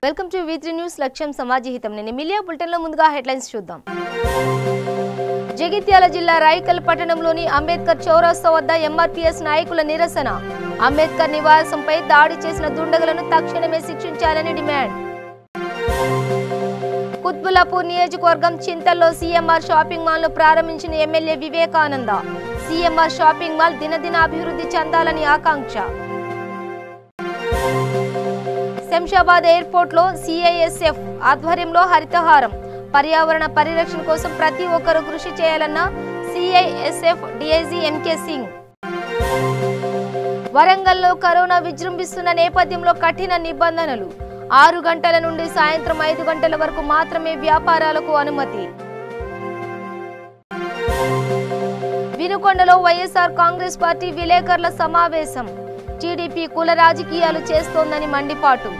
Welcome to V3 news లక్ష్యం సమాజహితం. నేను media bulletin లో ముందుగా హెడ్లైన్స్ చూద్దాం. జగిత్యాల జిల్లా రాయికల్ పట్టణంలోని అంబేద్కర్ చౌరస్తా వద్ద MRPS నాయకుల నిరసన. అంబేద్కర్ నివాసంపై దాడి చేసిన దుండగులను తక్షణమే శిక్షించాలని డిమాండ్. కుత్బుల్లాపూర్ నియోజకవర్గం చింతల్లో CMR షాపింగ్ మాల్ ను ప్రారంభించిన MLA Vivekananda. CMR shopping mall దినదిన అభివృద్ధి చెందాలని ఆకాంక్ష. శంషాబాద్ ఎయిర్పోర్ట్ లో CISF ఆధ్వర్యంలో హరితహారం. పర్యావరణ పరిరక్షణ కోసం ప్రతి ఒక్కరూ కృషి చేయాలన్న CISF DIG MK సింగ్. వరంగల్లో కరోనా విజృంభిస్తున్న నేపథ్యంలో కఠిన నిబంధనలు. 6 గంటల నుండి సాయంత్రం 5 గంటల వరకు మాత్రమే వ్యాపారాలకు అనుమతి. వినుకొండలో వైఎస్ఆర్ కాంగ్రెస్ పార్టీ విలేకరుల సమావేశం. టీడీపీ కుల రాజకీయాలు చేస్తోందని మండిపాటు.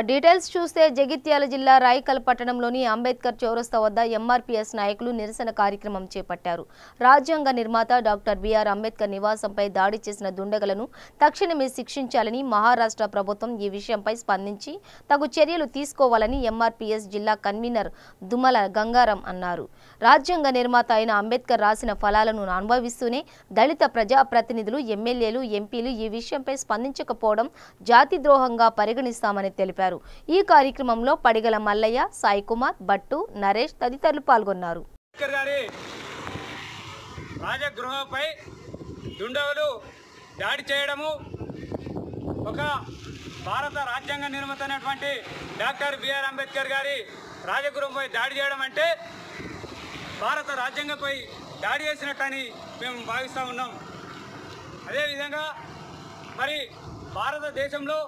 డీటెయిల్స్ చూస్తే జగిత్యాల జిల్లా రాయికల్ పట్టణంలోని అంబేద్కర్ చౌరస్తా వద్ద MRPS నాయకులు నిరసన కార్యక్రమం చేపట్టారు. రాజ్యాంగ నిర్మాత డాక్టర్ బిఆర్ అంబేద్కర్ నివాసంపై దాడి చేసిన దుండగులను తక్షణమే శిక్షించాలని మహారాష్ట్ర ప్రభుత్వం ఈ విషయంపై స్పందించి తగు చర్యలు తీసుకోవాలని MRPS జిల్లా కన్వీనర్ దుమ్మల గంగారం అన్నారు. రాజ్యాంగ నిర్మాత అయిన అంబేద్కర్ రాసిన ఫలాలను అనుభవిస్తూనే దళిత ప్రజాప్రతినిధులు, ఎమ్మెల్యేలు, ఎంపీలు ఈ విషయంపై స్పందించకపోవడం జాతిద్రోహంగా పరిగణిస్తామని తెలిపారు. ఈ కార్యక్రమంలో పడిగల మల్లయ్య, సాయి కుమార్, భట్టు, నరేష్ తదితరులు పాల్గొన్నారు. రాజగృహంపై దుండగులు దాడి చేయడము, ఒక భారత రాజ్యాంగ నిర్మాత అయినటువంటి డాక్టర్ బిఆర్ అంబేద్కర్ గారి రాజగృహంపై దాడి చేయడం అంటే భారత రాజ్యాంగంపై దాడి చేసినట్టని మేము భావిస్తూ ఉన్నాం. అదేవిధంగా మరి భారతదేశంలో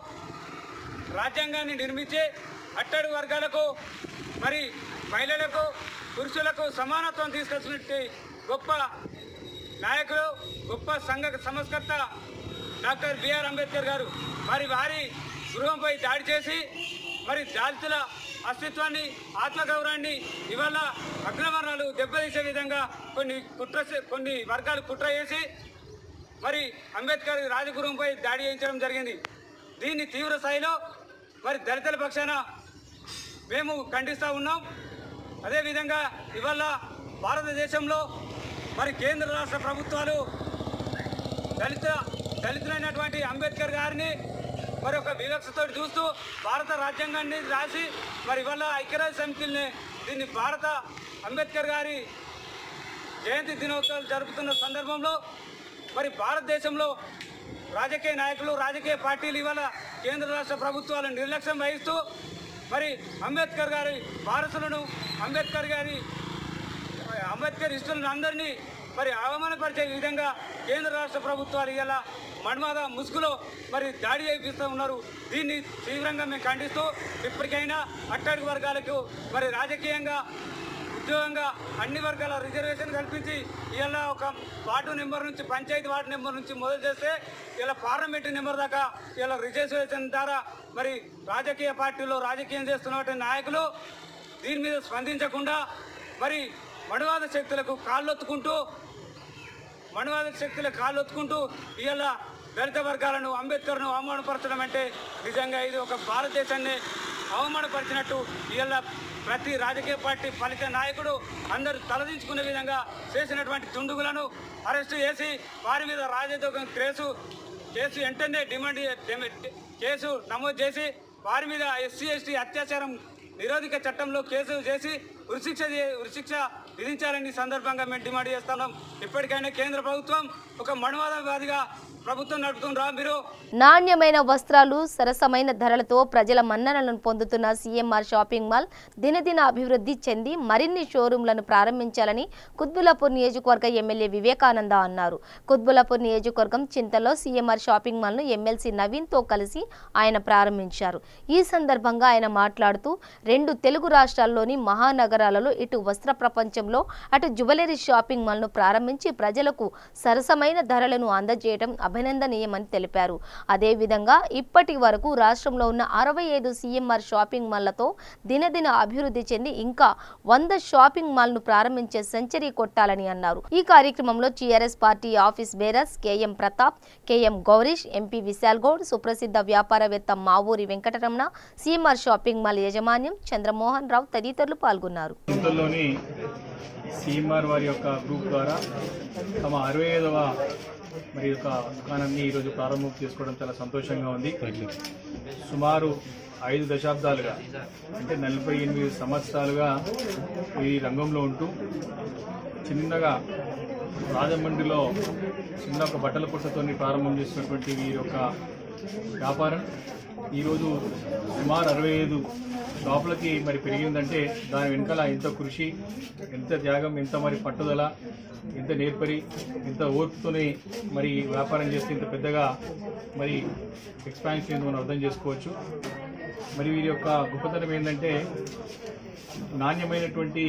రాజ్యాంగాన్ని నిర్మించి అట్టడుగు వర్గాలకు, మరి మహిళలకు, పురుషులకు సమానత్వం తీసుకొచ్చినట్టు గొప్ప నాయకులు, గొప్ప సంఘ సంస్కర్త డాక్టర్ బిఆర్ అంబేద్కర్ గారు మరి వారి గృహంపై దాడి చేసి మరి దళితుల అస్తిత్వాన్ని, ఆత్మగౌరవాన్ని ఇవాళ అగ్రవర్ణాలు దెబ్బతీసే విధంగా కొన్ని వర్గాలు కుట్ర చేసి మరి అంబేద్కర్ రాజగృహంపై దాడి చేయించడం జరిగింది. దీన్ని తీవ్ర స్థాయిలో మరి దళితుల పక్షాన మేము ఖండిస్తూ ఉన్నాం. అదేవిధంగా ఇవాళ భారతదేశంలో మరి కేంద్ర రాష్ట్ర ప్రభుత్వాలు దళితులైనటువంటి అంబేద్కర్ గారిని మరి ఒక వివక్షతో చూస్తూ భారత రాజ్యాంగాన్ని రాసి మరి ఇవాళ ఐక్యరాజ్య సమితిని దీన్ని భారత అంబేద్కర్ గారి జయంతి దినోత్సవాలు జరుపుతున్న సందర్భంలో మరి భారతదేశంలో రాజకీయ నాయకులు, రాజకీయ పార్టీలు ఇవాళ కేంద్ర రాష్ట్ర ప్రభుత్వాలను నిర్లక్ష్యం వహిస్తూ మరి అంబేద్కర్ గారి వారసులను, అంబేద్కర్ ఇష్టలను అందరినీ మరి అవమానపరిచే విధంగా కేంద్ర రాష్ట్ర ప్రభుత్వాలు ఇలా మన్మద ముసుగులో మరి దాడి చేయిస్తూ ఉన్నారు. దీన్ని తీవ్రంగా మేము ఖండిస్తూ ఇప్పటికైనా అట్టడుగు వర్గాలకు మరి రాజకీయంగా, ఉద్యోగంగా అన్ని వర్గాల రిజర్వేషన్ కల్పించి ఇలా ఒక వార్డు నెంబర్ నుంచి, పంచాయతీ వార్డు నెంబర్ నుంచి మొదలు చేస్తే ఇలా పార్లమెంటు నెంబర్ దాకా ఇలా రిజర్వేషన్ ద్వారా మరి రాజకీయ పార్టీలో రాజకీయం చేస్తున్నటువంటి నాయకులు దీని మీద స్పందించకుండా మరి మనువాద శక్తులకు కాళ్ళొత్తుకుంటూ ఇలా దళిత వర్గాలను, అంబేద్కర్ను అవమానపరచడం అంటే నిజంగా ఇది ఒక భారతదేశాన్ని అవమానపరిచినట్టు. ఇలా ప్రతి రాజకీయ పార్టీ ఫలిత నాయకుడు అందరూ తలదించుకునే విధంగా చేసినటువంటి దుండుగులను అరెస్టు చేసి వారి మీద రాజద్రోహం కేసు వెంటనే కేసు నమోదు చేసి వారి మీద SC ST అత్యాచారం నిరోధక చట్టంలో కేసు చేసి ఉరిశిక్ష విధించాలని సందర్భంగా మేము డిమాండ్ చేస్తున్నాం. ఇప్పటికైనా కేంద్ర ప్రభుత్వం ఒక మనువాదవాదిగా ప్రభుత్వం నడుపుతుండ్రా మీరు? నాణ్యమైన వస్త్రాలు, సరసమైన ధరలతో ప్రజల మన్ననలను పొందుతున్న CMR షాపింగ్ మాల్ దినదిన అభివృద్ధి చెంది మరిన్ని షోరూంలను ప్రారంభించాలని కుత్బుల్లాపూర్ నియోజకవర్గ ఎమ్మెల్యే వివేకానంద అన్నారు. కుత్బుల్లాపూర్ నియోజకవర్గం చింతలో CMR షాపింగ్ మాల్ను ఎమ్మెల్సీ నవీన్తో కలిసి ఆయన ప్రారంభించారు. ఈ సందర్భంగా ఆయన మాట్లాడుతూ 2 తెలుగు రాష్ట్రాల్లోని మహానగరాలలో ఇటు వస్త్ర ప్రపంచం నేపథ్యంలో అటు జ్యువెలరీ షాపింగ్ మాల్ను ప్రారంభించి ప్రజలకు సరసమైన ధరలను అందజేయడం అభినందనీయమని తెలిపారు. అదేవిధంగా ఇప్పటి వరకు రాష్ట్రంలో ఉన్న 65 CMR షాపింగ్ మాల్లతో దినదిన అభివృద్ధి చెంది ఇంకా 100 షాపింగ్ మాల్ను ప్రారంభించే సెంచరీ కొట్టాలని అన్నారు. ఈ కార్యక్రమంలో TRS party office bearers KM Pratap, KM Gowrish, MP Vishal Goud, సుప్రసిద్ధ వ్యాపారవేత్త మావూరి వెంకటరమణ, CMR షాపింగ్ మాల్ యాజమాన్యం చంద్రమోహన్ రావు తదితరులు పాల్గొన్నారు. CMR వారి యొక్క గ్రూప్ ద్వారా తమ 65వ మరి యొక్క దుకాణాన్ని ఈరోజు ప్రారంభం చేసుకోవడం చాలా సంతోషంగా ఉంది. సుమారు 5 దశాబ్దాలుగా అంటే 48 సంవత్సరాలుగా ఈ రంగంలో ఉంటూ చిన్నగా రాజమండ్రిలో చిన్న ఒక బట్టల పుట్టతో ప్రారంభం చేసినటువంటి వీరి యొక్క వ్యాపారం ఈరోజు సుమారు 65 షాపులకి మరి పెరిగిందంటే దాని వెనకాల ఎంత కృషి, ఎంత త్యాగం, ఎంత మరి పట్టుదల, ఎంత నేర్పరి, ఎంత ఓర్పుతోనే మరి వ్యాపారం చేస్తే ఇంత పెద్దగా మరి ఎక్స్పాన్షన్ మనం అర్థం చేసుకోవచ్చు. మరి వీరి యొక్క గొప్పతనం ఏంటంటే నాణ్యమైనటువంటి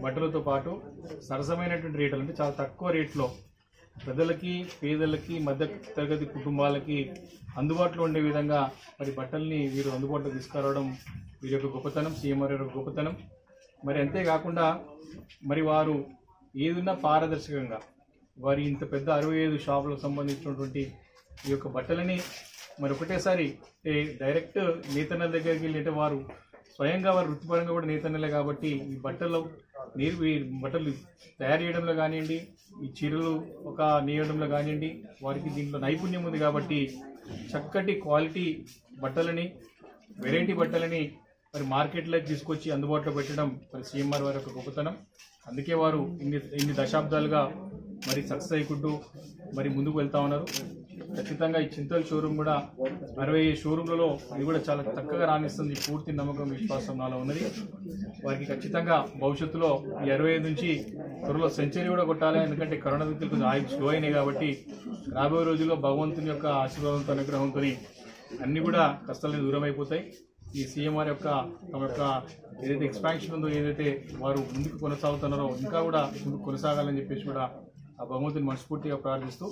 బట్టలతో పాటు సరసమైనటువంటి రేట్లు, అంటే చాలా తక్కువ రేట్లో ప్రజలకి, పేదలకి, మధ్య తరగతి కుటుంబాలకి అందుబాటులో ఉండే విధంగా మరి బట్టల్ని వీరు అందుబాటులో తీసుకురావడం వీరి యొక్క గొప్పతనం, CMR యొక్క గొప్పతనం. మరి అంతేకాకుండా మరి వారు ఏదున్నా పారదర్శకంగా వారి ఇంత పెద్ద 65 షాపులకు సంబంధించినటువంటి ఈ యొక్క బట్టలని మరి ఒకటేసారి డైరెక్ట్ నేతన్నల దగ్గరికి వెళ్ళి, అంటే వారు స్వయంగా వారు వృత్తిపరంగా కూడా నేతన్నలే కాబట్టి ఈ బట్టలు తయారు చేయడంలో కానివ్వండి, ఈ చీరలు ఒక నేయడంలో కానివ్వండి, వారికి దీంట్లో నైపుణ్యం ఉంది కాబట్టి చక్కటి క్వాలిటీ బట్టలని, వెరైటీ బట్టలని మరి మార్కెట్లోకి తీసుకొచ్చి అందుబాటులో పెట్టడం మరి CMR వారి యొక్క గొప్పతనం. అందుకే వారు ఇన్ని దశాబ్దాలుగా మరి సక్సెస్ అయ్యుకుంటూ మరి ముందుకు వెళ్తా ఉన్నారు. ఖచ్చితంగా ఈ చింతల్ షోరూమ్ కూడా 60 షోరూమ్లలో అది కూడా చాలా చక్కగా రాణిస్తుంది. పూర్తి నమ్మకం, విశ్వాసం నాలో ఉన్నది. వారికి ఖచ్చితంగా భవిష్యత్తులో ఈ 65 నుంచి త్వరలో సెంచరీ కూడా కొట్టాలి. ఎందుకంటే కరోనా వ్యక్తులు కొంచెం ఆయుష్ స్లో అయినాయి కాబట్టి రాబోయే రోజుల్లో భగవంతుని యొక్క ఆశీర్వాదంతో, అనుగ్రహంతో అన్నీ కూడా కష్టాలని దూరం అయిపోతాయి. ఈ CMR యొక్క తమ యొక్క ఏదైతే ఎక్స్పాన్షన్ ఉందో, ఏదైతే వారు ముందుకు కొనసాగుతున్నారో ఇంకా కూడా ముందుకు కొనసాగాలని చెప్పేసి కూడా ఆ భగవంతుని మనస్ఫూర్తిగా ప్రార్థిస్తూ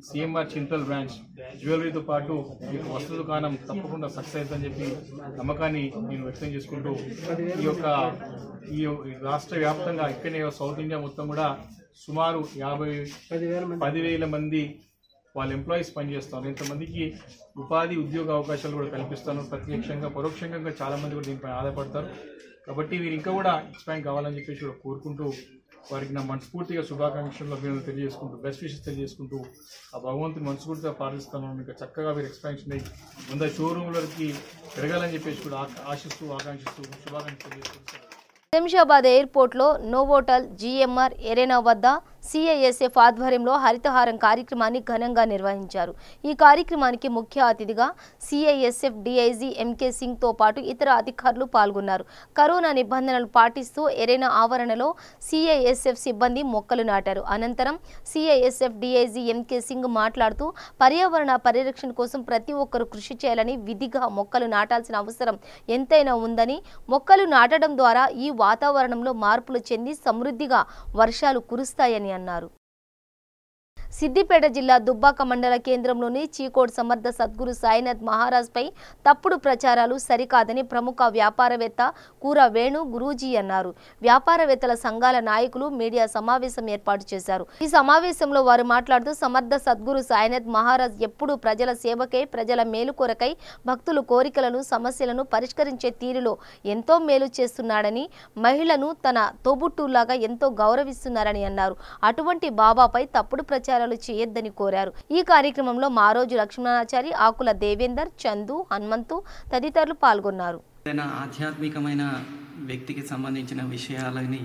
CMR చింతల్ బ్రాంచ్ జ్యువెలరీతో పాటు ఈ యొక్క వస్త్ర దుకాణం తప్పకుండా సక్సెస్ అవుతుందని చెప్పి నమ్మకాన్ని నేను వ్యక్తం చేసుకుంటూ ఈ రాష్ట్ర వ్యాప్తంగా ఇక్కడనే సౌత్ ఇండియా మొత్తం కూడా సుమారు 10,000 మంది వాళ్ళ ఎంప్లాయీస్ పనిచేస్తారు. ఇంతమందికి ఉపాధి, ఉద్యోగ అవకాశాలు కూడా కల్పిస్తాను. ప్రత్యక్షంగా, పరోక్షంగా చాలామంది కూడా దీనిపై ఆధారపడతారు. కాబట్టి వీరు ఇంకా కూడా ఎక్స్పాండ్ కావాలని చెప్పేసి కూడా కోరుకుంటూ వారికి నా మనస్ఫూర్తిగా శుభాకాంక్షలు అభినందనలు తెలియజేసుకుంటూ, బెస్ట్ విషెస్ తెలియజేసుకుంటూ ఆ భగవంతుని మనస్ఫూర్తిగా ప్రార్థిస్తాను. ఇంకా చక్కగా వీరు ఎక్స్పాన్షన్ అయ్యి 100 షోరూమ్లకి పెరగాలని చెప్పేసి కూడా ఆశిస్తూ, ఆకాంక్షిస్తూ శుభాకాంక్షలు తెలియజేసుకుంటారు. శంషాబాద్ ఎయిర్పోర్ట్లో నోవోటల్ GMR ఎరేనా వద్ద CISF ఆధ్వర్యంలో హరితహారం కార్యక్రమాన్ని ఘనంగా నిర్వహించారు. ఈ కార్యక్రమానికి ముఖ్య అతిథిగా CISF DIG MK సింగ్తో పాటు ఇతర అధికారులు పాల్గొన్నారు. కరోనా నిబంధనలు పాటిస్తూ ఎరేనా ఆవరణలో CISF సిబ్బంది మొక్కలు నాటారు. అనంతరం CISF DIG MK సింగ్ మాట్లాడుతూ పర్యావరణ పరిరక్షణ కోసం ప్రతి ఒక్కరూ కృషి చేయాలని, విధిగా మొక్కలు నాటాల్సిన అవసరం ఎంతైనా ఉందని, మొక్కలు నాటడం ద్వారా ఈ వాతావరణంలో మార్పులు చెంది సమృద్ధిగా వర్షాలు కురుస్తాయని అన్నారు. సిద్దిపేట జిల్లా దుబ్బాక మండల కేంద్రంలోని చీకోడ్ సమర్థ సద్గురు సాయినాథ్ మహారాజ్ పై తప్పుడు ప్రచారాలు సరికాదని ప్రముఖ వ్యాపారవేత్త కూర వేణు గురూజీ అన్నారు. వ్యాపారవేత్తల సంఘాల నాయకులు మీడియా సమావేశం ఏర్పాటు చేశారు. ఈ సమావేశంలో వారు మాట్లాడుతూ సమర్థ సద్గురు సాయినాథ్ మహారాజ్ ఎప్పుడూ ప్రజల సేవకై, ప్రజల మేలు కొరకై, భక్తుల కోరికలను, సమస్యలను పరిష్కరించే తీరులో ఎంతో మేలు చేస్తున్నాడని, మహిళను తన తోబుట్టులాగా ఎంతో గౌరవిస్తున్నారని అన్నారు. అటువంటి బాబాపై తప్పుడు ప్రచారాలు చేయొద్దని కోరారు. ఈ కార్యక్రమంలో మారోజు లక్ష్మణాచారి, ఆకుల దేవేందర్, చందు, హనుమంతు తదితరులు పాల్గొన్నారు. ఆధ్యాత్మికమైన వ్యక్తికి సంబంధించిన విషయాలని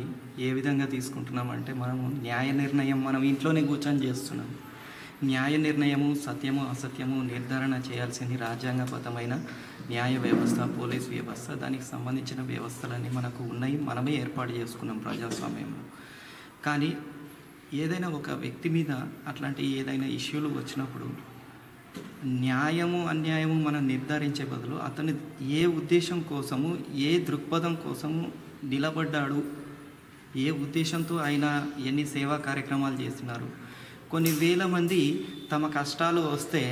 ఏ విధంగా తీసుకుంటున్నామంటే, మనము న్యాయ నిర్ణయం మనం ఇంట్లోనే కూర్చొని చేస్తున్నాం. న్యాయ నిర్ణయము, సత్యము, అసత్యము నిర్ధారణ చేయాల్సింది రాజ్యాంగబద్ధమైన న్యాయ వ్యవస్థ, పోలీస్ వ్యవస్థ, దానికి సంబంధించిన వ్యవస్థలన్నీ మనకు ఉన్నాయి. మనమే ఏర్పాటు చేసుకున్నాం ప్రజాస్వామ్యంలో. కానీ ఏదైనా ఒక వ్యక్తి మీద అట్లాంటి ఏదైనా ఇష్యూలు వచ్చినప్పుడు న్యాయము, అన్యాయము మనం నిర్ధారించే బదులు అతను ఏ ఉద్దేశం కోసము, ఏ దృక్పథం కోసము నిలబడ్డాడు ఏ ఉద్దేశంతో ఆయన ఎన్ని సేవా కార్యక్రమాలు చేస్తున్నారు. కొన్ని వేల మంది తమ కష్టాలు వస్తే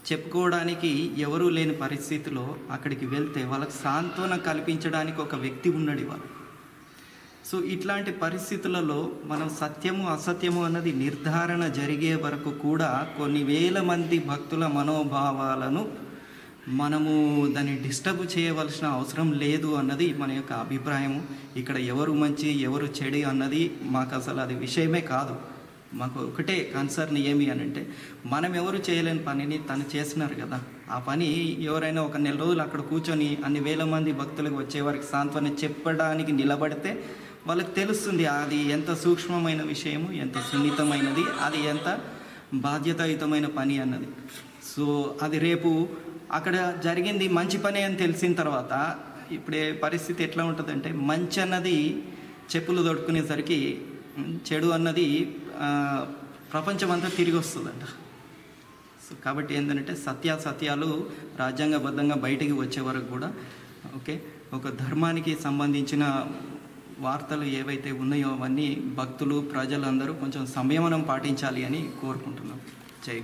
చెప్పుకోవడానికి ఎవరూ లేని పరిస్థితిలో అక్కడికి వెళ్తే వాళ్ళకి సాంత్వన కల్పించడానికి ఒక వ్యక్తి ఉన్నాడు ఇవాళ. సో ఇట్లాంటి పరిస్థితులలో మనం సత్యము అసత్యము అన్నది నిర్ధారణ జరిగే వరకు కూడా కొన్ని వేల మంది భక్తుల మనోభావాలను మనము దాన్ని డిస్టర్బ్ చేయవలసిన అవసరం లేదు అన్నది మన యొక్క అభిప్రాయము. ఇక్కడ ఎవరు మంచి ఎవరు చెడు అన్నది మాకు అసలు అది విషయమే కాదు. మాకు ఒకటే కన్సర్న్ ఏమి అని అంటే, మనం ఎవరు చేయలేని పనిని తను చేస్తున్నారు కదా, ఆ పని ఎవరైనా ఒక నెల రోజులు అక్కడ కూర్చొని అన్ని వేల మంది భక్తులకు వచ్చేవారికి సాంత్వన చెప్పడానికి నిలబడితే వాళ్ళకి తెలుస్తుంది అది ఎంత సూక్ష్మమైన విషయము, ఎంత సున్నితమైనది, అది ఎంత బాధ్యతాయుతమైన పని అన్నది. సో అది రేపు అక్కడ జరిగింది మంచి పని అని తెలిసిన తర్వాత ఇప్పుడే పరిస్థితి ఎట్లా ఉంటుందంటే, మంచి అన్నది చెప్పులు దొడుకునేసరికి చెడు అన్నది ప్రపంచమంతా తిరిగి వస్తుందంట. సో కాబట్టి ఏంటంటే సత్యాలు రాజ్యాంగబద్ధంగా బయటికి వచ్చే వరకు కూడా ఒక ధర్మానికి సంబంధించిన వార్తలు ఏవైతే ఉన్నాయో అవన్నీ భక్తులు ప్రజలందరూ కొంచెం సంయమనం పాటించాలి అని కోరుకుంటున్నాం.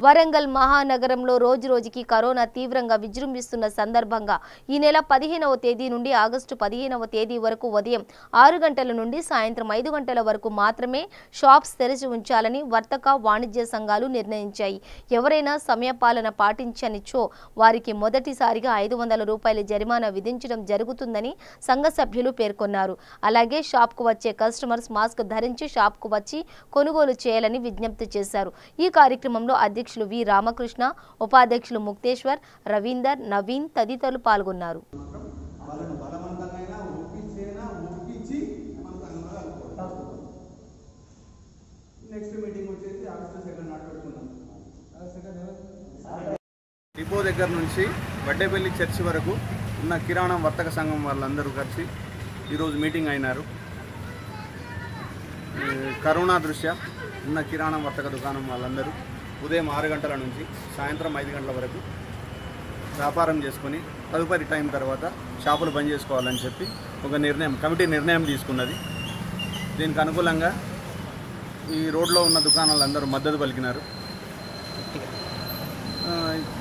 వరంగల్ మహానగరంలో రోజురోజుకి కరోనా తీవ్రంగా విజృంభిస్తున్న సందర్భంగా ఈ నెల 15వ తేదీ నుండి ఆగస్టు 15వ తేదీ వరకు ఉదయం 6 గంటల నుండి సాయంత్రం 5 గంటల వరకు మాత్రమే షాప్స్ తెరిచి ఉంచాలని వర్తక వాణిజ్య సంఘాలు నిర్ణయించాయి. ఎవరైనా సమయపాలన పాటించనిచో వారికి మొదటిసారిగా 500 రూపాయల జరిమానా విధించడం జరుగుతుందని సంఘ సభ్యులు పేర్కొన్నారు. అలాగే షాప్కు వచ్చే కస్టమర్స్ మాస్క్ ధరించి షాప్కు వచ్చి కొనుగోలు చేయాలని విజ్ఞప్తి చేశారు. ఈ కార్యక్రమంలో అధ్యక్షులు వి రామకృష్ణ, ఉపాధ్యక్షులు ముక్తేశ్వర్, రవీందర్, నవీన్ తదితరులు పాల్గొన్నారు. డిపో దగ్గర నుంచి వడ్డేపల్లి చర్చి వరకు ఉన్న కిరాణా వర్తక సంఘం వాళ్ళందరూ కలిసి ఈరోజు మీటింగ్ అయినారు. కరోనా దృష్ట్యా ఉన్న కిరాణా వర్తక దుకాణం వాళ్ళందరూ ఉదయం 6 గంటల నుంచి సాయంత్రం 5 గంటల వరకు వ్యాపారం చేసుకొని తదుపరి టైం తర్వాత షాపులు బంద్ చేసుకోవాలని చెప్పి ఒక కమిటీ నిర్ణయం తీసుకున్నది. దీనికి అనుకూలంగా ఈ రోడ్లో ఉన్న దుకాణాలందరూ మద్దతు పలికినారు.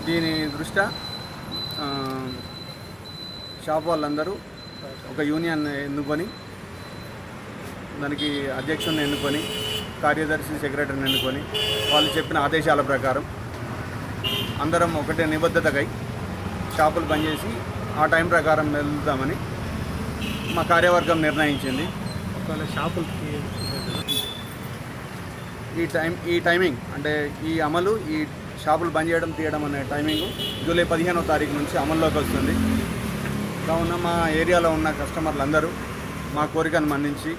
దీని దృష్ట్యా షాప్ వాళ్ళందరూ ఒక యూనియన్ ఎన్నుకొని దానికి అధ్యక్షుడిని ఎన్నుకొని కార్యదర్శి సెక్రటరీని ఎన్నుకొని వాళ్ళు చెప్పిన ఆదేశాల ప్రకారం అందరం ఒకటే నిబద్ధతకై షాపులు బంద్ చేసి ఆ టైం ప్రకారం వెళ్తామని మా కార్యవర్గం నిర్ణయించింది. ఒకవేళ షాపులకి ఈ టైమింగ్ అంటే ఈ అమలు ఈ షాపులు బంద్ చేయడం తీయడం అనే టైమింగ్ జూలై 15వ తారీఖు నుంచి అమల్లోకి వస్తుంది. కావున మా ఏరియాలో ఉన్న కస్టమర్లందరూ మా కోరికను మన్నించి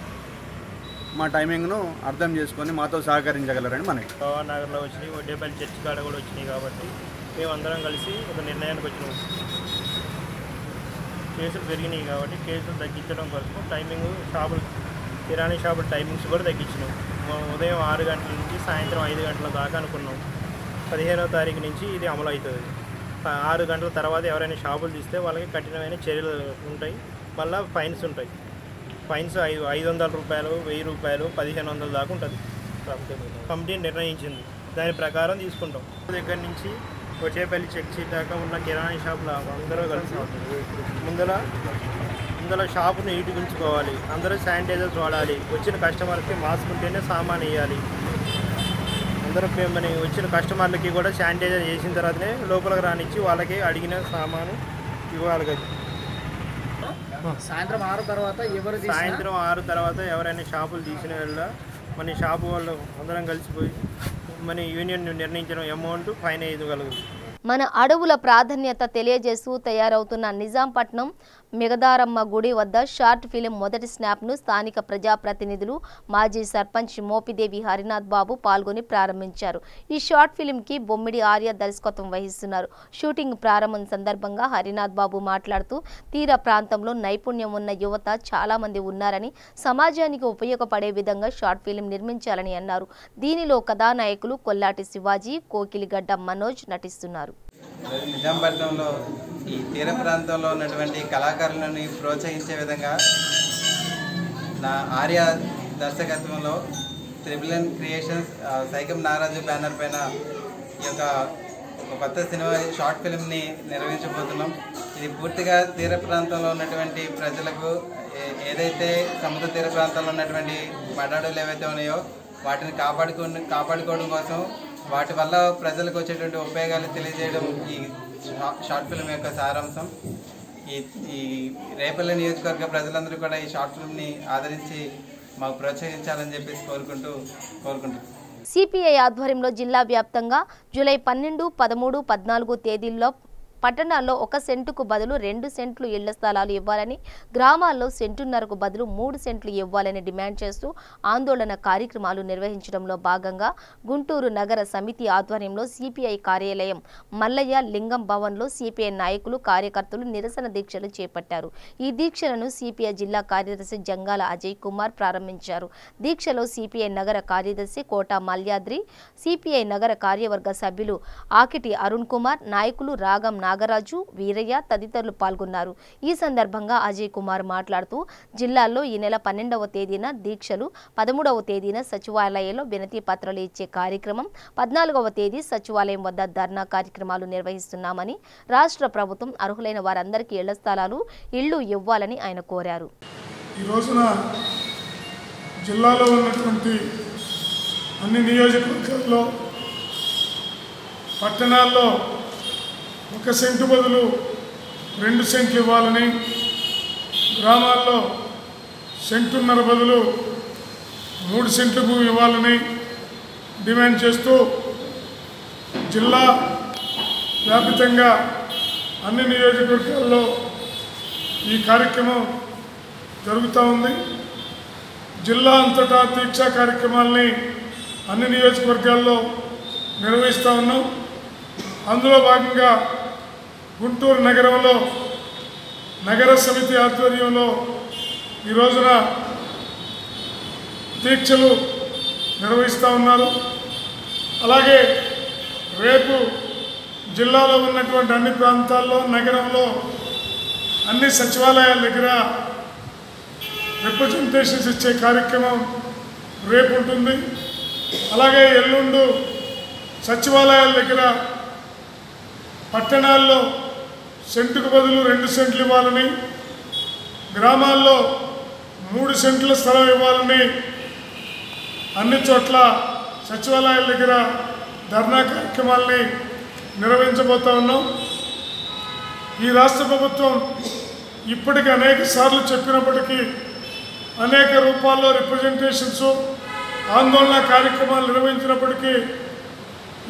మా టైమింగ్ను అర్థం చేసుకొని మాతో సహకరించగలరని మనకి. నగర్లో వచ్చినాయి, వడ్డేపల్లి చర్చి కాడ కూడా వచ్చినాయి కాబట్టి మేమందరం కలిసి ఒక నిర్ణయానికి వచ్చినాం. కేసులు పెరిగినాయి కాబట్టి కేసులు తగ్గించడం కోసం టైమింగ్ కిరాణా షాపుల టైమింగ్స్ కూడా తగ్గించినాం. ఉదయం 6 గంటల నుంచి సాయంత్రం 5 గంటల దాకా అనుకున్నాం. 15వ తారీఖు నుంచి ఇది అమలు అవుతుంది. 6 గంటల తర్వాత ఎవరైనా షాపులు తీస్తే వాళ్ళకి కఠినమైన చర్యలు ఉంటాయి, మళ్ళీ ఫైన్స్ ఉంటాయి. ఫైన్స్ 500 రూపాయలు, 1000 రూపాయలు, 1500 దాకా ఉంటుంది. కమిటీ నిర్ణయించింది, దాని ప్రకారం తీసుకుంటాం. దగ్గర నుంచి వచ్చేపల్లి చర్చి దాకా ఉన్న కిరాణా షాపులు అందరూ కలిసి ముందర షాపును నీట్గా ఉంచుకోవాలి, అందరూ శానిటైజర్స్ వాడాలి, వచ్చిన కస్టమర్కి మాస్క్ ఉంటేనే సామాన్ వేయాలి. అందరూ వచ్చిన కస్టమర్లకి కూడా శానిటైజర్ చేసిన తర్వాతనే లోపలికి రానిచ్చి వాళ్ళకి అడిగిన సామాను ఇవ్వాలి కదా. సాయంత్రం 6 తర్వాత ఎవరైనా షాపులు తీసిన వల్ల మన షాపు వాళ్ళు అందరం కలిసిపోయి మన యూనియన్ నిర్ణయించిన అమౌంట్ ఫైన్ వేయగలదు. మన అడవుల ప్రాధాన్యత తెలియజేస్తూ తయారవుతున్న నిజాంపట్నం మెగదారమ్మ గుడి వద్ద షార్ట్ ఫిలిం మొదటి స్నాప్ను స్థానిక ప్రజాప్రతినిధులు మాజీ సర్పంచ్ మోపిదేవి హరినాథ్ బాబు పాల్గొని ప్రారంభించారు. ఈ షార్ట్ ఫిలింకి బొమ్మిడి ఆర్య దర్శకత్వం వహిస్తున్నారు. షూటింగ్ ప్రారంభం సందర్భంగా హరినాథ్ బాబు మాట్లాడుతూ తీర ప్రాంతంలో నైపుణ్యం ఉన్న యువత చాలా మంది ఉన్నారని, సమాజానికి ఉపయోగపడే విధంగా షార్ట్ ఫిలిం నిర్మించాలని అన్నారు. దీనిలో కథానాయకులు కొల్లాటి శివాజీ, కోకిలిగడ్డ మనోజ్ నటిస్తున్నారు. నిజాంపట్నంలో ఈ తీర ప్రాంతంలో ఉన్నటువంటి కళాకారులను ప్రోత్సహించే విధంగా నా ఆర్య దర్శకత్వంలో triple creations Saikam Nagaraju banner పైన ఈ యొక్క ఒక కొత్త సినిమా షార్ట్ ఫిల్మ్ని నిర్వహించబోతున్నాం. ఇది పూర్తిగా తీర ప్రాంతంలో ఉన్నటువంటి ప్రజలకు ఏదైతే సముద్ర తీర ప్రాంతాల్లో ఉన్నటువంటి మడాడులు ఏవైతే ఉన్నాయో వాటిని కాపాడుకోవడం కోసం వాటి వల్ల ప్రజలకు వచ్చేటువంటి ఉపయోగాలు తెలియజేయడం ఈ షార్ట్ ఫిల్మ్ యొక్క సారాంశం. ఈ రేపల్లి నియోజకవర్గ ప్రజలందరూ కూడా ఈ షార్ట్ ఫిల్మ్ని ఆదరించి మాకు ప్రోత్సహించాలని చెప్పేసి కోరుకుంటున్నాం. సిపిఐ ఆధ్వర్యంలో జిల్లా వ్యాప్తంగా జూలై 12, 13, 14 తేదీల్లో పట్టణాల్లో 1 సెంటుకు బదులు 2 సెంట్లు ఇళ్ల స్థలాలు ఇవ్వాలని, గ్రామాల్లో సెంటున్నరకు బదులు 3 సెంట్లు ఇవ్వాలని డిమాండ్ చేస్తూ ఆందోళన కార్యక్రమాలు నిర్వహించడంలో భాగంగా గుంటూరు నగర సమితి ఆధ్వర్యంలో సిపిఐ కార్యాలయం మల్లయ్య లింగం భవన్లో సిపిఐ నాయకులు, కార్యకర్తలు నిరసన దీక్షలు చేపట్టారు. ఈ దీక్షలను సిపిఐ జిల్లా కార్యదర్శి జంగాల అజయ్ కుమార్ ప్రారంభించారు. దీక్షలో సిపిఐ నగర కార్యదర్శి కోట మల్యాద్రి, సిపిఐ నగర కార్యవర్గ సభ్యులు ఆకిటి అరుణ్ కుమార్, నాయకులు రాగం నాగరాజు, వీరయ్య తదితరులు పాల్గొన్నారు. ఈ సందర్భంగా అజయ్ కుమార్ మాట్లాడుతూ జిల్లాలో ఈ నెల 12వ తేదీన దీక్షలు, 13వ తేదీన సచివాలయంలో వినతి పత్రాలు ఇచ్చే కార్యక్రమం, 14వ తేదీ సచివాలయం వద్ద ధర్నా కార్యక్రమాలు నిర్వహిస్తున్నామని, రాష్ట్ర ప్రభుత్వం అర్హులైన వారందరికీ ఇళ్ల స్థలాలు, ఇళ్లు ఇవ్వాలని ఆయన కోరారు. ఈ రోజున జిల్లాలో ఉన్నటువంటి అన్ని నియోజకవర్గాల్లో, పట్టణాల్లో 1 సెంటు బదులు 2 సెంట్లు ఇవ్వాలని, గ్రామాల్లో సెంటున్నర బదులు 3 సెంట్లకు ఇవ్వాలని డిమాండ్ చేస్తూ జిల్లా వ్యాపితంగా అన్ని నియోజకవర్గాల్లో ఈ కార్యక్రమం జరుగుతూ ఉంది. జిల్లా అంతటా దీక్షా కార్యక్రమాలని అన్ని నియోజకవర్గాల్లో నిర్వహిస్తూ ఉన్నాం. అందులో భాగంగా గుంటూరు నగరంలో నగర సమితి ఆధ్వర్యంలో ఈ రోజున దీక్షలు నిర్వహిస్తూ ఉన్నారు. అలాగే రేపు జిల్లాలో ఉన్నటువంటి అన్ని ప్రాంతాల్లో, నగరంలో అన్ని సచివాలయాల దగ్గర రిప్రజెంటేషన్స్ ఇచ్చే కార్యక్రమం రేపు ఉంటుంది. అలాగే ఎల్లుండు సచివాలయాల దగ్గర పట్టణాల్లో సెంటుకు బదులు 2 సెంట్లు ఇవ్వాలని, గ్రామాల్లో 3 సెంట్ల స్థలం ఇవ్వాలని అన్ని చోట్ల సచివాలయాల దగ్గర ధర్నా కార్యక్రమాలని నిర్వహించబోతూ ఉన్నాం. ఈ రాష్ట్ర ప్రభుత్వం ఇప్పటికీ అనేక సార్లు చెప్పినప్పటికీ అనేక రూపాల్లో రిప్రజెంటేషన్స్, ఆందోళన కార్యక్రమాలు నిర్వహించినప్పటికీ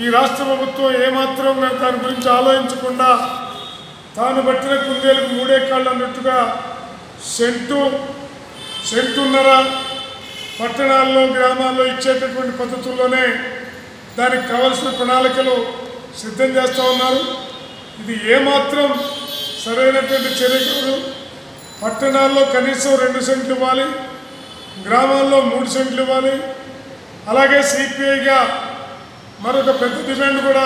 ఈ రాష్ట్ర ప్రభుత్వం ఏమాత్రం దాని గురించి ఆలోచించకుండా తాను పట్టిన కుందేలకు 3 కాళ్ళు అన్నట్టుగా సెంటున్నర పట్టణాల్లో, గ్రామాల్లో ఇచ్చేటటువంటి పద్ధతుల్లోనే దానికి కావలసిన ప్రణాళికలు సిద్ధం చేస్తూ ఉన్నారు. ఇది ఏమాత్రం సరైనటువంటి చర్య కాదు. పట్టణాల్లో కనీసం 2 సెంట్లు ఇవ్వాలి, గ్రామాల్లో 3 సెంట్లు ఇవ్వాలి. అలాగే సిపిఐగా మరొక పెద్ద డిమాండ్ కూడా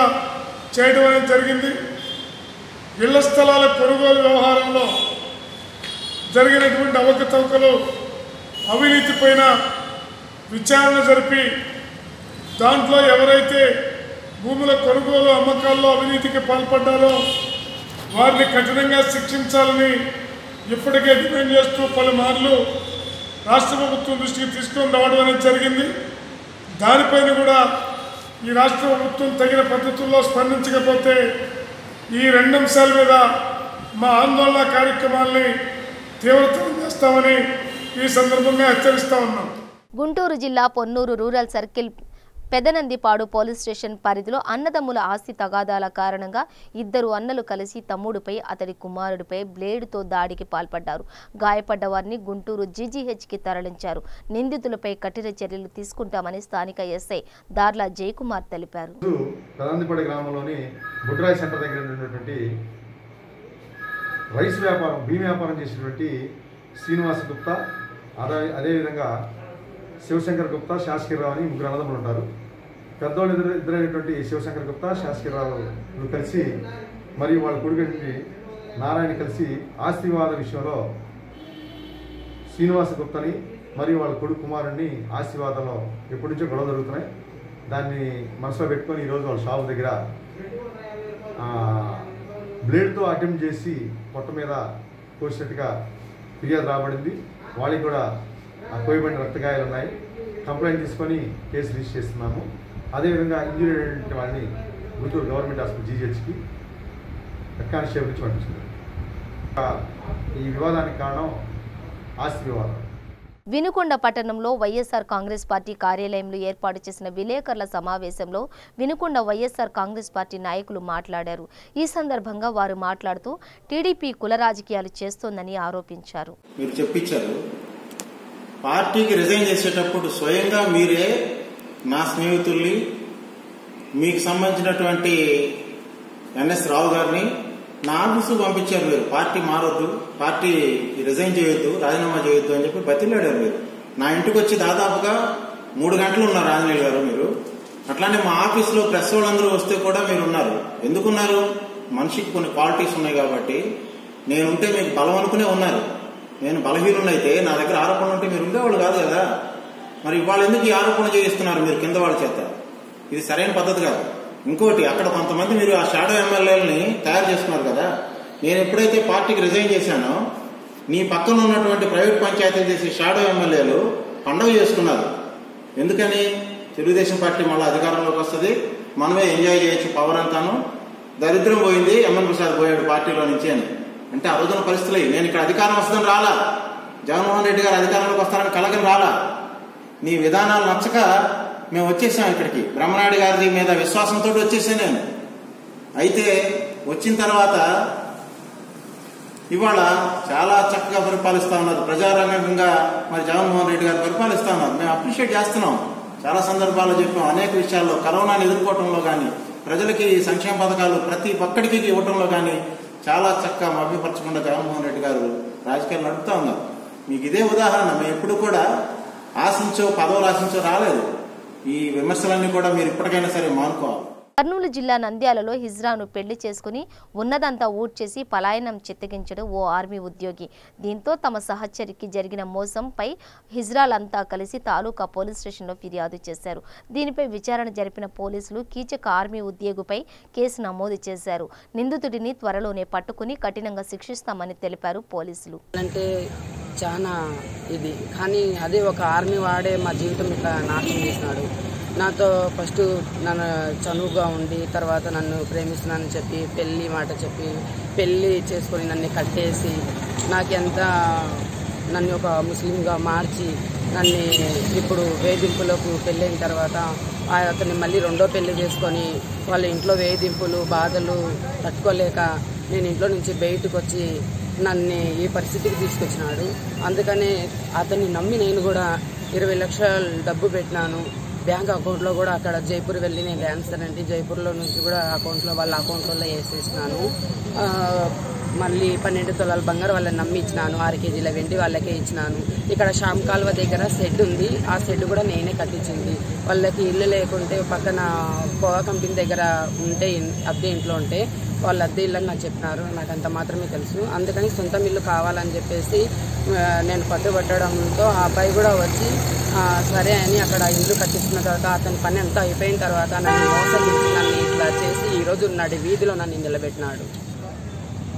చేయడం అనేది జరిగింది. ఇళ్ల స్థలాల కొనుగోలు వ్యవహారంలో జరిగినటువంటి అవకతవకలు, అవినీతి పైన విచారణ జరిపి దాంట్లో ఎవరైతే భూముల కొనుగోలు, అమ్మకాల్లో అవినీతికి పాల్పడ్డారో వారిని కఠినంగా శిక్షించాలని ఇప్పటికే డిమాండ్ చేస్తూ పలుమార్లు రాష్ట్ర ప్రభుత్వం దృష్టికి తీసుకొని రావడం అనేది జరిగింది. దానిపైన కూడా ఈ రాష్ట్ర ప్రభుత్వం తగిన పద్ధతుల్లో స్పందించకపోతే ఈ 2 అంశాల మీద మా ఆందోళన కార్యక్రమాల్ని తీవ్రతరం చేస్తామని ఈ సందర్భంగా హెచ్చరిస్తా ఉన్నాం. గుంటూరు జిల్లా పొన్నూరు రూరల్ సర్కిల్ పెదనందిపాడు పోలీస్ స్టేషన్ పరిధిలో అన్నదమ్ముల ఆస్తి తగాదాల కారణంగా 2 అన్నలు కలిసి తమ్ముడిపై, అతడి కుమారుడిపై బ్లేడుతో దాడికి పాల్పడ్డారు. గాయపడ్డ వారిని గుంటూరు జీజీహెచ్కి తరలించారు. నిందితులపై కఠిన చర్యలు తీసుకుంటామని స్థానిక ఎస్ఐ దార్ల జయకుమార్ తెలిపారు. పెదనందిపాడు గ్రామంలోని బుడ్రాయి సెంటర్ దగ్గర ఉన్నటువంటి రైస్ వ్యాపారం, భీమ్ వ్యాపారం చేసినటువంటి శ్రీనివాస్ గుప్తా, అదేవిధంగా శివశంకర్ గుప్తా, శాస్కిరావు అని 3 అన్నదమ్ములు ఉంటారు. పెద్దోళ్ళు ఇద్దరైనటువంటి శివశంకర్ గుప్తా, శాస్కిరావు కలిసి మరియు వాళ్ళ కొడుకు నారాయణ కలిసి ఆస్తి వివాద విషయంలో శ్రీనివాస గుప్తని మరియు వాళ్ళ కొడుకు కుమారుడిని ఆశీర్వాదంలో ఎప్పటి నుంచో గొడవ జరుగుతున్నాయి. దాన్ని మనసులో పెట్టుకొని ఈరోజు వాళ్ళ షాపు దగ్గర బ్లేడ్తో అటెంప్ట్ చేసి పొట్ట మీద కోసినట్టుగా ఫిర్యాదు రాబడింది. వాళ్ళకి కూడా కోయబడిన రక్తగాయాలు ఉన్నాయి. కంప్లైంట్ తీసుకొని కేసు రిజిస్టర్ చేస్తున్నాము. అదేవిధంగా ఇంజూరీ అయిన వాళ్ళని గుంటూరు గవర్నమెంట్ హాస్పిటల్ జీజీహెచ్కి కానిస్టేబుల్ నుంచి పంపించింది. ఈ వివాదానికి కారణం ఆస్తి వివాదం. వినుకొండ పట్టణంలో వైఎస్ఆర్ కాంగ్రెస్ పార్టీ కార్యాలయంలో ఏర్పాటు చేసిన విలేకరుల సమావేశంలో వినుకొండ వైఎస్ఆర్ కాంగ్రెస్ పార్టీ నాయకులు మాట్లాడారు. ఈ సందర్భంగా వారు మాట్లాడుతూ టీడీపీ కుల రాజకీయాలు చేస్తోందని ఆరోపించారు. మీరు చెప్పించారు, పార్టీకి రిజైన్ చేసేటప్పుడు స్వయంగా మీరే నా స్నేహితుల్ని, మీకు సంబంధించినటువంటి ఎన్ఎస్ రావు గారిని నా ఆఫీసు పంపించారు. మీరు పార్టీ మారొద్దు, పార్టీ రిజైన్ చేయొద్దు, రాజీనామా చేయొద్దు అని చెప్పి బతిలాడారు. మీరు నా ఇంటికి వచ్చి దాదాపుగా 3 గంటలు ఉన్నారు ఆంజనేయులు గారు మీరు. అట్లానే మా ఆఫీసులో ప్రెస్ వాళ్ళందరూ వస్తే కూడా మీరు ఉన్నారు. ఎందుకున్నారు? మనిషికి కొన్ని క్వాలిటీస్ ఉన్నాయి కాబట్టి. నేనుంటే మీకు బలం అనుకునే ఉన్నారు. నేను బలహీనున్నైతే నా దగ్గర ఆరోపణలు ఉంటే మీరు ఉండేవాళ్ళు కాదు కదా. మరి ఇవాళ ఎందుకు ఈ ఆరోపణ చేయిస్తున్నారు మీరు కింద వాళ్ళ చేత? ఇది సరైన పద్ధతి కాదు. ఇంకోటి, అక్కడ కొంతమంది మీరు ఆ షాడో ఎమ్మెల్యేలని తయారు చేసుకున్నారు కదా. నేను ఎప్పుడైతే పార్టీకి రిజైన్ చేశానో నీ పక్కన ఉన్నటువంటి ప్రైవేట్ పంచాయతీలు చేసే షాడో ఎమ్మెల్యేలు పండుగ చేసుకున్నారు. ఎందుకని? తెలుగుదేశం పార్టీ మళ్ళీ అధికారంలోకి వస్తుంది, మనమే ఎంజాయ్ చేయొచ్చు పవర్ అంతాను, దరిద్రం పోయింది, ఎంఎన్ ప్రసాద్ పోయాడు పార్టీలో నుంచి అని. అంటే ఆ రోజున పరిస్థితులు నేను ఇక్కడ అధికారం వస్తుందని రాలా, జగన్మోహన్ రెడ్డి గారు అధికారంలోకి వస్తారని కలగని రాలా. నీ విధానాలు నచ్చక మేము వచ్చేసాం ఇక్కడికి. బ్రహ్మనాయుడు గారి మీద విశ్వాసంతో వచ్చేసాను నేను. అయితే వచ్చిన తర్వాత ఇవాళ చాలా చక్కగా పరిపాలిస్తా ఉన్నారు. ప్రజారంగంగా మరి జగన్మోహన్ రెడ్డి గారు పరిపాలిస్తా ఉన్నారు. మేము అప్రిషియేట్ చేస్తున్నాం. చాలా సందర్భాల్లో చెప్పాం, అనేక విషయాల్లో కరోనాను ఎదుర్కోవటంలో కానీ, ప్రజలకి సంక్షేమ పథకాలు ప్రతి ఒక్కడికి ఇవ్వటంలో కానీ చాలా చక్కగా మభ్యపరచకుండా జగన్మోహన్ రెడ్డి గారు రాజకీయాలు నడుపుతా ఉన్నారు. మీకు ఇదే ఉదాహరణ. మేము ఎప్పుడు కూడా ఆశించో పదవులు ఆశించో రాలేదు. ఈ విమర్శలన్నీ కూడా మీరు ఇప్పటికైనా సరే మానుకోవాలి. కర్నూలు జిల్లా నంద్యాలలో హిజ్రాను పెళ్లి చేసుకుని ఉన్నదంతా ఊడ్చేసి పలాయనం చిత్తగించడం ఓ ఆర్మీ ఉద్యోగి. దీంతో తమ సహచరికి జరిగిన మోసంపై హిజ్రాలంతా కలిసి తాలూకా పోలీస్ స్టేషన్లో ఫిర్యాదు చేశారు. దీనిపై విచారణ జరిపిన పోలీసులు కీచక ఆర్మీ ఉద్యోగిపై కేసు నమోదు చేశారు. నిందితుడిని త్వరలోనే పట్టుకుని కఠినంగా శిక్షిస్తామని తెలిపారు పోలీసులు. చాలా ఇది కానీ అదే ఒక ఆర్మీ వాడే మా జీవితం ఇట్లా నాశనం చేసినాడు. నాతో ఫస్ట్ నన్ను చనువుగా ఉండి తర్వాత నన్ను ప్రేమిస్తున్నానని చెప్పి పెళ్ళి మాట చెప్పి పెళ్ళి చేసుకొని నన్ను కట్టేసి నన్ను ఒక ముస్లింగా మార్చి నన్ను ఇప్పుడు వేధింపులకు పెళ్ళైన తర్వాత అతన్ని మళ్ళీ రెండో పెళ్లి చేసుకొని వాళ్ళ ఇంట్లో వేధింపులు బాధలు తట్టుకోలేక నేను ఇంట్లో నుంచి బయటకు వచ్చి నన్ను ఈ పరిస్థితికి తీసుకొచ్చినాడు. అందుకనే అతన్ని నమ్మి నేను కూడా 20 లక్షలు డబ్బు పెట్టినాను. బ్యాంక్ అకౌంట్లో కూడా అక్కడ జైపూర్ వెళ్ళి నేను డాన్సర్ అంటే జైపూర్లో నుంచి కూడా వాళ్ళ అకౌంట్లో వేసేసినాను. మళ్ళీ 12 తులాల బంగారు వాళ్ళని నమ్మి ఇచ్చినాను. 6 కేజీల వెండి వాళ్ళకే ఇచ్చినాను. ఇక్కడ శ్యామ్ కాల్వ దగ్గర షెడ్ ఉంది. ఆ షెడ్ కూడా నేనే కట్టించింది. వాళ్ళకి ఇల్లు లేకుంటే పక్కన కోవా కంపెనీ దగ్గర ఉంటే అద్దె ఇంట్లో ఉంటే వాళ్ళు అద్దె ఇల్లు అని నాకు చెప్పినారు. నాకు అంత మాత్రమే తెలుసు. అందుకని సొంత ఇల్లు కావాలని చెప్పేసి నేను పట్టుబట్టడంతో ఆ అబ్బాయి కూడా వచ్చి సరే అని అక్కడ ఇల్లు కట్టించుకున్న తర్వాత అతని పని అంతా అయిపోయిన తర్వాత నన్ను మోసగించి నన్ను ఇట్లా చేసి ఈరోజు నాటి వీధిలో నన్ను నిలబెట్టినాడు.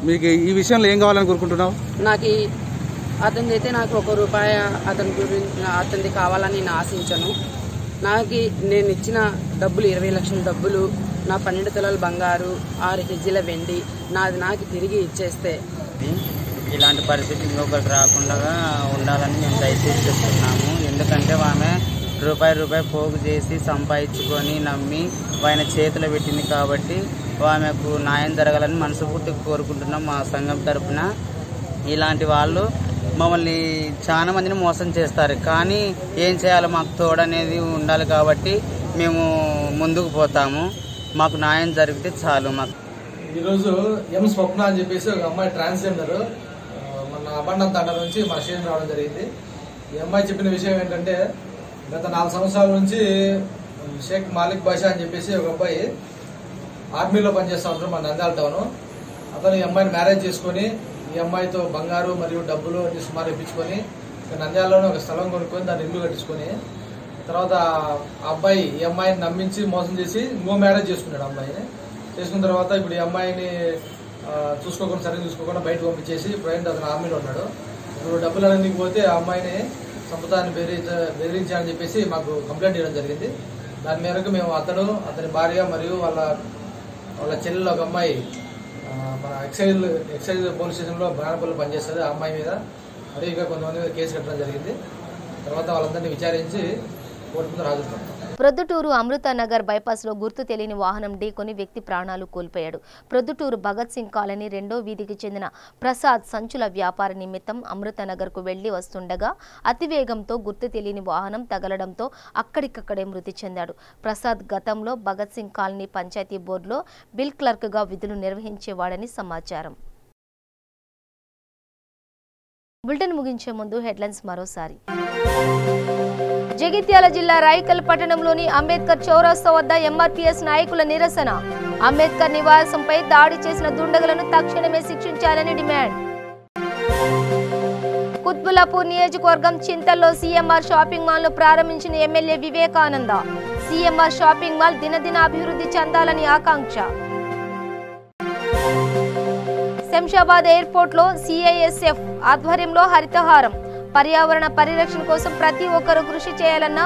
మీకు ఈ విషయంలో ఏం కావాలని కోరుకుంటున్నావు? నాకు అతనిది అయితే నాకు ₹1 అతనిది కావాలని నేను ఆశించను. నేను ఇచ్చిన డబ్బులు 20 లక్షల డబ్బులు, నా 12 తులాల బంగారు, 6 కేజీల వెండి నాకు తిరిగి ఇచ్చేస్తే ఇలాంటి పరిస్థితి ఇంకొకరికి రాకుండా ఉండాలని మేము దయచేసి చెప్తున్నాము. ఎందుకంటే ఆమె రూపాయి పోగు చేసి సంపాదించుకొని నమ్మి ఆయన చేతిలో పెట్టింది కాబట్టి ఆమెకు న్యాయం జరగాలని మనస్ఫూర్తిగా కోరుకుంటున్నాం మా సంఘం తరఫున. ఇలాంటి వాళ్ళు మమ్మల్ని చాలా మందిని మోసం చేస్తారు. కానీ ఏం చేయాలో మాకు తోడనేది ఉండాలి కాబట్టి మేము ముందుకు పోతాము. మాకు న్యాయం జరిగితే చాలు. మాకు ఈరోజు ఎం స్వప్న అని చెప్పేసి ఒక అమ్మాయి ట్రాన్స్జెండర్ మన అబండం తండ నుంచి మన స్టేషన్ రావడం జరిగింది. ఈ అమ్మాయి చెప్పిన విషయం ఏంటంటే గత 4 సంవత్సరాల నుంచి షేక్ మాలిక్ బాషా అని చెప్పేసి ఒక అబ్బాయి ఆర్మీలో పనిచేస్తూ ఉంటారు మన నంద్యాల టౌన్. అతను ఈ అమ్మాయిని మ్యారేజ్ చేసుకొని ఈ అమ్మాయితో బంగారు మరియు డబ్బులు సుమారు ఇప్పించుకొని నంద్యాలలోనే ఒక స్థలం కొనుక్కొని దాన్ని ఇల్లు కట్టించుకొని తర్వాత ఆ అబ్బాయి ఈ అమ్మాయిని నమ్మించి మోసం చేసి ఇంకో మ్యారేజ్ చేసుకున్నాడు. అమ్మాయిని చేసుకున్న తర్వాత ఇప్పుడు ఈ అమ్మాయిని చూసుకోకుండా సరిగ్గా చూసుకోకుండా బయటకు పంపించేసి ప్రజెంట్ అతను ఆర్మీలో ఉన్నాడు. ఇప్పుడు డబ్బులు అనేది పోతే ఆ అమ్మాయిని సంపదాన్ని బెదిరించాలని చెప్పేసి మాకు కంప్లైంట్ చేయడం జరిగింది. దాని మేరకు మేము అతని భార్య మరియు వాళ్ళ చెల్లెలు ఒక అమ్మాయి మన ఎక్సైజ్ పోలీస్ స్టేషన్లో బాణపల్లి పనిచేస్తుంది. ఆ అమ్మాయి మీద మరియు ఇంకా కొంతమంది మీద కేసు కట్టడం జరిగింది. తర్వాత వాళ్ళందరినీ విచారించి కోర్టు ముందు హాజరు. ప్రొద్దుటూరు అమృతనగర్ బైపాస్లో గుర్తు తెలియని వాహనం ఢీకొని వ్యక్తి ప్రాణాలు కోల్పోయాడు. ప్రొద్దుటూరు భగత్ సింగ్ కాలనీ 2వ వీధికి చెందిన ప్రసాద్ సంచుల వ్యాపార నిమిత్తం అమృతనగర్కు వెళ్లి వస్తుండగా అతివేగంతో గుర్తు తెలియని వాహనం తగలడంతో అక్కడికక్కడే మృతి చెందాడు. ప్రసాద్ గతంలో భగత్ సింగ్ కాలనీ పంచాయతీ బోర్డులో బిల్ క్లర్క్గా విధులు నిర్వహించేవాడని సమాచారం. బులెటిన్ ముగించే ముందు హెడ్లైన్స్ మరోసారి. జగిత్యాల జిల్లా రాయికల్ పట్టణంలోని అంబేద్కర్ చౌరస్తా వద్ద ఎంఆర్పీఎస్ నాయకుల నిరసన. అంబేద్కర్ నివాసంపై దాడి చేసిన దుండగులను తక్షణమే శిక్షించాలని డిమాండ్. కుత్బుల్లాపూర్ నియోజకవర్గం చింతల్లో సీఎంఆర్ షాపింగ్ మాల్ ను ప్రారంభించిన MLA Vivekananda. CMR shopping mall దినదిన అభివృద్ధి చెందాలని ఆకాంక్ష. శంషాబాద్ ఎయిర్పోర్ట్ లో సిఐఎస్ఎఫ్ ఆధ్వర్యంలో హరితహారం. పర్యావరణ పరిరక్షణ కోసం ప్రతి ఒక్కరూ కృషి చేయాలన్న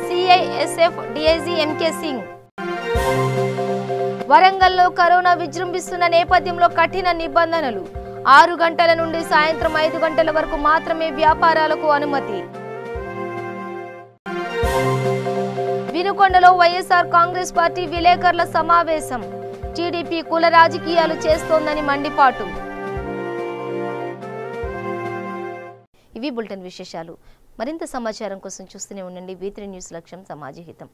సిఐఎస్ఎఫ్ డీఐజీ ఎంకే సింగ్. వరంగల్లో కరోనా విజృంభిస్తున్న నేపథ్యంలో కఠిన నిబంధనలు. 6 గంటల నుండి సాయంత్రం 5 గంటల వరకు మాత్రమే వ్యాపారాలకు అనుమతి. వినుకొండలో వైఎస్ఆర్ కాంగ్రెస్ పార్టీ విలేకరుల సమావేశం. టీడీపీ కుల రాజకీయాలు చేస్తోందని మండిపాటు. ఇవి బులెటిన్ విశేషాలు. మరింత సమాచారం కోసం చూస్తూనే ఉండండి V3 న్యూస్. లక్ష్యం సమాజహితం.